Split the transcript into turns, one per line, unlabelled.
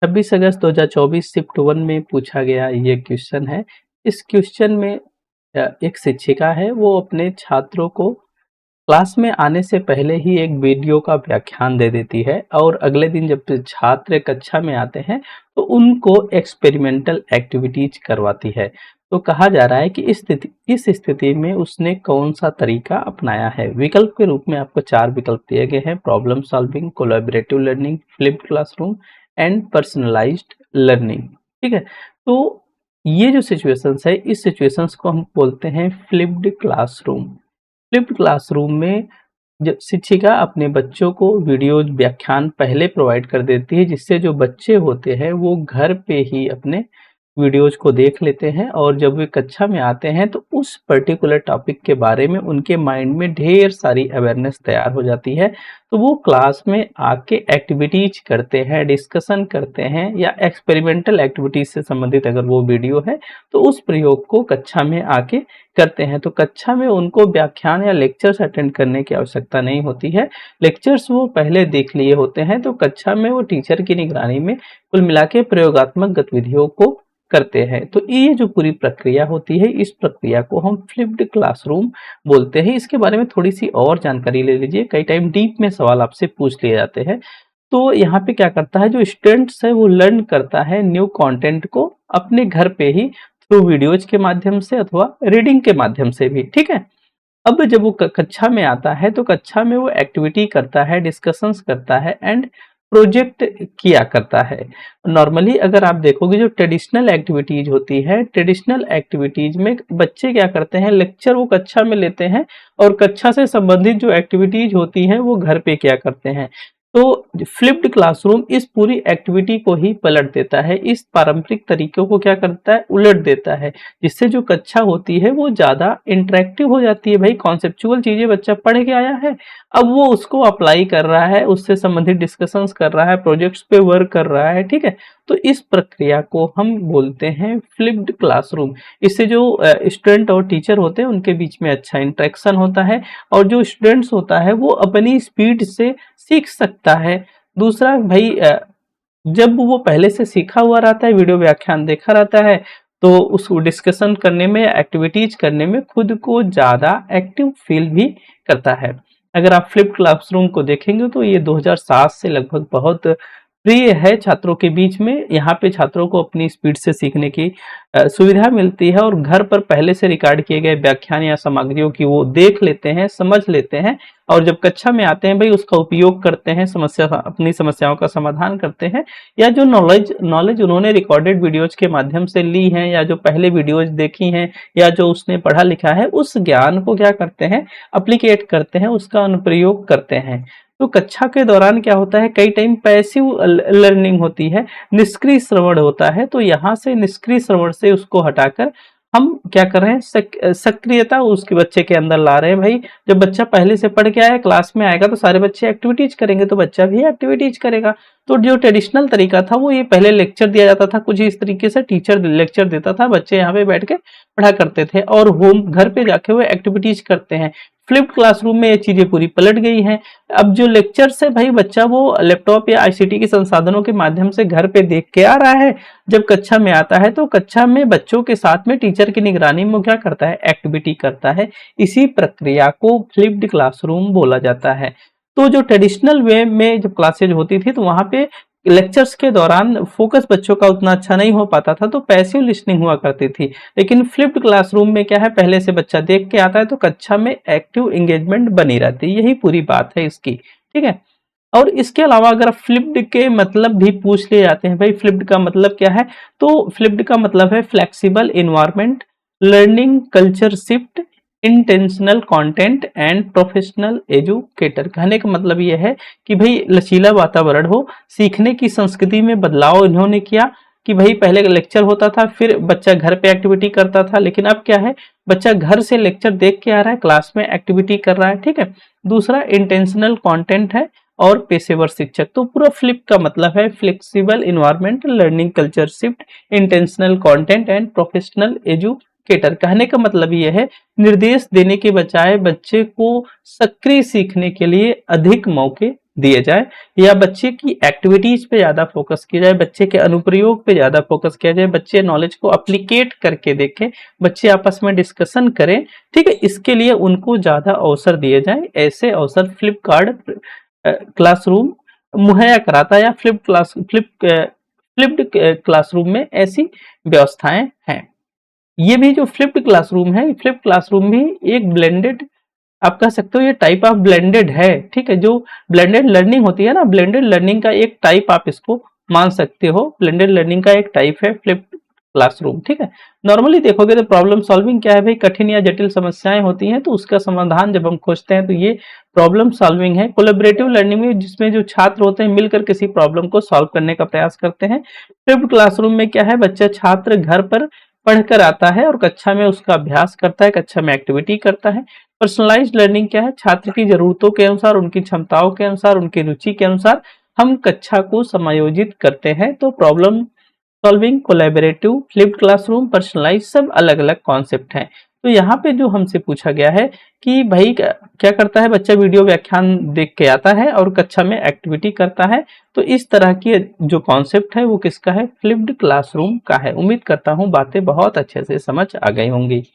26 अगस्त 2024 shift 1 में पूछा गया ये क्वेश्चन है। इस क्वेश्चन में एक शिक्षिका है, वो अपने छात्रों को क्लास में आने से पहले ही एक वीडियो का व्याख्यान दे देती है और अगले दिन जब छात्र कक्षा में आते हैं तो उनको एक्सपेरिमेंटल एक्टिविटीज करवाती है। तो कहा जा रहा है कि इस स्थिति में उसने कौन सा तरीका अपनाया है। विकल्प के रूप में आपको 4 विकल्प दिए गए हैं: problem solving, collaborative learning, flipped classroom and personalised learning. ठीक है, तो ये जो सिचुएशंस है, इस सिचुएशंस को हम बोलते हैं फ्लिप्ड क्लासरूम। फ्लिप्ड क्लासरूम में जब शिक्षिका अपने बच्चों को वीडियो व्याख्यान पहले प्रोवाइड कर देती है, जिससे जो बच्चे होते हैं वो घर पे ही अपने वीडियोज को देख लेते हैं और जब वे कक्षा में आते हैं तो उस पर्टिकुलर टॉपिक के बारे में उनके माइंड में ढेर सारी अवेयरनेस तैयार हो जाती है। तो वो क्लास में आके एक्टिविटीज करते हैं, डिस्कशन करते हैं, या एक्सपेरिमेंटल एक्टिविटीज से संबंधित अगर वो वीडियो है तो उस प्रयोग को कक्षा में आके करते हैं। तो कक्षा में उनको व्याख्यान या लेक्चर्स अटेंड करने की आवश्यकता नहीं होती है, लेक्चर्स वो पहले देख लिए होते हैं। तो कक्षा में वो टीचर की निगरानी में कुल मिला के प्रयोगात्मक गतिविधियों को करते हैं। तो ये जो पूरी प्रक्रिया होती है, इस प्रक्रिया को हम फ्लिप्ड क्लासरूम बोलते हैं। इसके बारे में थोड़ी सी और जानकारी ले लीजिए, कई टाइम डीप में सवाल आपसे पूछ लिए जाते हैं। तो यहाँ पे क्या करता है, जो स्टूडेंट्स है वो लर्न करता है न्यू कंटेंट को अपने घर पे ही, थ्रू वीडियोज के माध्यम से अथवा रीडिंग के माध्यम से भी। ठीक है, अब जब वो कक्षा में आता है तो कक्षा में वो एक्टिविटी करता है, डिस्कशंस करता है एंड प्रोजेक्ट किया करता है। नॉर्मली अगर आप देखोगे जो ट्रेडिशनल एक्टिविटीज होती है, ट्रेडिशनल एक्टिविटीज में बच्चे क्या करते हैं, लेक्चर वो कक्षा में लेते हैं और कक्षा से संबंधित जो एक्टिविटीज होती हैं वो घर पे क्या करते हैं। तो फ्लिप्ड क्लासरूम इस पूरी एक्टिविटी को ही पलट देता है, इस पारंपरिक तरीकों को क्या करता है, उलट देता है, जिससे जो कक्षा होती है वो ज्यादा इंटरेक्टिव हो जाती है। भाई कॉन्सेप्चुअल चीजें बच्चा पढ़ के आया है, अब वो उसको अप्लाई कर रहा है, उससे संबंधित डिस्कशंस कर रहा है, प्रोजेक्ट्स पे वर्क कर रहा है। ठीक है, तो इस प्रक्रिया को हम बोलते हैं फ्लिप्ड क्लासरूम। इससे जो स्टूडेंट और टीचर होते हैं उनके बीच में अच्छा इंटरेक्शन होता है और जो स्टूडेंट्स होता है वो अपनी स्पीड से सीख सकता है। दूसरा भाई, जब वो पहले से सीखा हुआ रहता है, वीडियो व्याख्यान देखा रहता है, तो उस डिस्कशन करने में, एक्टिविटीज करने में खुद को ज्यादा एक्टिव फील भी करता है। अगर आप फ्लिप्ड क्लासरूम को देखेंगे तो ये 2007 से लगभग बहुत प्रिय है छात्रों के बीच में। यहाँ पे छात्रों को अपनी स्पीड से सीखने की सुविधा मिलती है और घर पर पहले से रिकॉर्ड किए गए व्याख्यान या सामग्रियों की वो देख लेते हैं, समझ लेते हैं और जब कक्षा में आते हैं भाई उसका उपयोग करते हैं, अपनी समस्याओं का समाधान करते हैं, या जो नॉलेज उन्होंने रिकॉर्डेड वीडियोज के माध्यम से ली है या जो पहले वीडियोज देखी हैं या जो उसने पढ़ा लिखा है, उस ज्ञान को क्या करते हैं, अप्लीकेट करते हैं, उसका अनुप्रयोग करते हैं। तो कक्षा के दौरान क्या होता है, कई टाइम पैसिव लर्निंग होती है, निष्क्रिय श्रवण होता है। तो यहाँ से निष्क्रिय श्रवण से उसको हटाकर हम क्या कर रहे हैं, सक्रियता उसके बच्चे के अंदर ला रहे हैं। भाई जब बच्चा पहले से पढ़ के आया, क्लास में आएगा तो सारे बच्चे एक्टिविटीज करेंगे, तो बच्चा भी एक्टिविटीज करेगा। तो जो ट्रेडिशनल तरीका था वो ये पहले लेक्चर दिया जाता था, कुछ इस तरीके से टीचर लेक्चर देता था, बच्चे यहाँ पे बैठ के पढ़ा करते थे और होम घर पे जाके वो एक्टिविटीज करते हैं। फ्लिप्ड क्लासरूम में ये चीजें पूरी पलट गई हैं। अब जो लेक्चर से भाई बच्चा वो लैपटॉप या आईसीटी के संसाधनों के माध्यम से घर पे देख के आ रहा है, जब कक्षा में आता है तो कक्षा में बच्चों के साथ में टीचर की निगरानी में क्या करता है, एक्टिविटी करता है। इसी प्रक्रिया को फ्लिप्ड क्लासरूम बोला जाता है। तो जो ट्रेडिशनल वे में जब क्लासेज होती थी तो वहां पे लेक्चर्स के दौरान फोकस बच्चों का उतना अच्छा नहीं हो पाता था, तो पैसिव लिसनिंग हुआ करती थी। लेकिन फ्लिप्ड क्लासरूम में क्या है, पहले से बच्चा देख के आता है तो कक्षा में एक्टिव एंगेजमेंट बनी रहती है, यही पूरी बात है इसकी। ठीक है, और इसके अलावा अगर फ्लिप्ड के मतलब भी पूछ लिए जाते हैं, भाई फ्लिप्ड का मतलब क्या है, तो फ्लिप्ड का मतलब है flexible environment, learning culture shift, intentional content and professional educator. कहने का मतलब यह है कि भाई लचीला वातावरण हो, सीखने की संस्कृति में बदलाव इन्होंने किया कि भाई पहले लेक्चर होता था, फिर बच्चा घर पे एक्टिविटी करता था, लेकिन अब क्या है, बच्चा घर से लेक्चर देख के आ रहा है, क्लास में एक्टिविटी कर रहा है। ठीक है, दूसरा इंटेंशनल कंटेंट है और पेशेवर शिक्षक। तो पूरा फ्लिप का मतलब है flexible environment, learning culture shift, intentional content and professional educator. कहने का मतलब यह है, निर्देश देने के बजाय बच्चे को सक्रिय सीखने के लिए अधिक मौके दिए जाए या बच्चे की एक्टिविटीज पे ज्यादा फोकस किया जाए, बच्चे के अनुप्रयोग पे ज्यादा फोकस किया जाए, बच्चे नॉलेज को अप्लीकेट करके देखें, बच्चे आपस में डिस्कशन करें, ठीक है, इसके लिए उनको ज्यादा अवसर दिए जाए। ऐसे अवसर फ्लिपकार्ट क्लासरूम मुहैया कराता है या फ्लिप्ड क्लासरूम में ऐसी व्यवस्थाएं हैं। ये भी जो फ्लिप्ड क्लासरूम है, फ्लिप्ड क्लासरूम भी एक ब्लेंडेड, आप कह सकते हो ये टाइप ऑफ ब्लेंडेड है, ठीक है, जो ब्लेंडेड लर्निंग होती है ना, ब्लेंडेड लर्निंग का एक टाइप आप इसको मान सकते हो, ब्लेंडेड लर्निंग का एक टाइप है फ्लिप्ड क्लासरूम, ठीक है। नॉर्मली देखोगे तो प्रॉब्लम सॉल्विंग क्या है भाई, कठिन या जटिल समस्याएं होती हैं तो उसका समाधान जब हम खोजते हैं तो ये प्रॉब्लम सॉल्विंग है। कोलैबोरेटिव लर्निंग में जिसमें जो छात्र होते हैं मिलकर किसी प्रॉब्लम को सॉल्व करने का प्रयास करते हैं। फ्लिप्ड क्लासरूम में क्या है, बच्चा छात्र घर पर पढ़कर आता है और कक्षा में उसका अभ्यास करता है, कक्षा में एक्टिविटी करता है। पर्सनलाइज्ड लर्निंग क्या है, छात्र की जरूरतों के अनुसार, उनकी क्षमताओं के अनुसार, उनकी रुचि के अनुसार हम कक्षा को समायोजित करते हैं। तो problem solving, collaborative, flipped classroom, personalize सब अलग अलग कॉन्सेप्ट हैं। तो यहाँ पे जो हमसे पूछा गया है कि भाई क्या करता है बच्चा, वीडियो व्याख्यान देख के आता है और कक्षा में एक्टिविटी करता है। तो इस तरह की जो कॉन्सेप्ट है वो किसका है, फ्लिप्ड क्लासरूम का है। उम्मीद करता हूँ बातें बहुत अच्छे से समझ आ गई होंगी।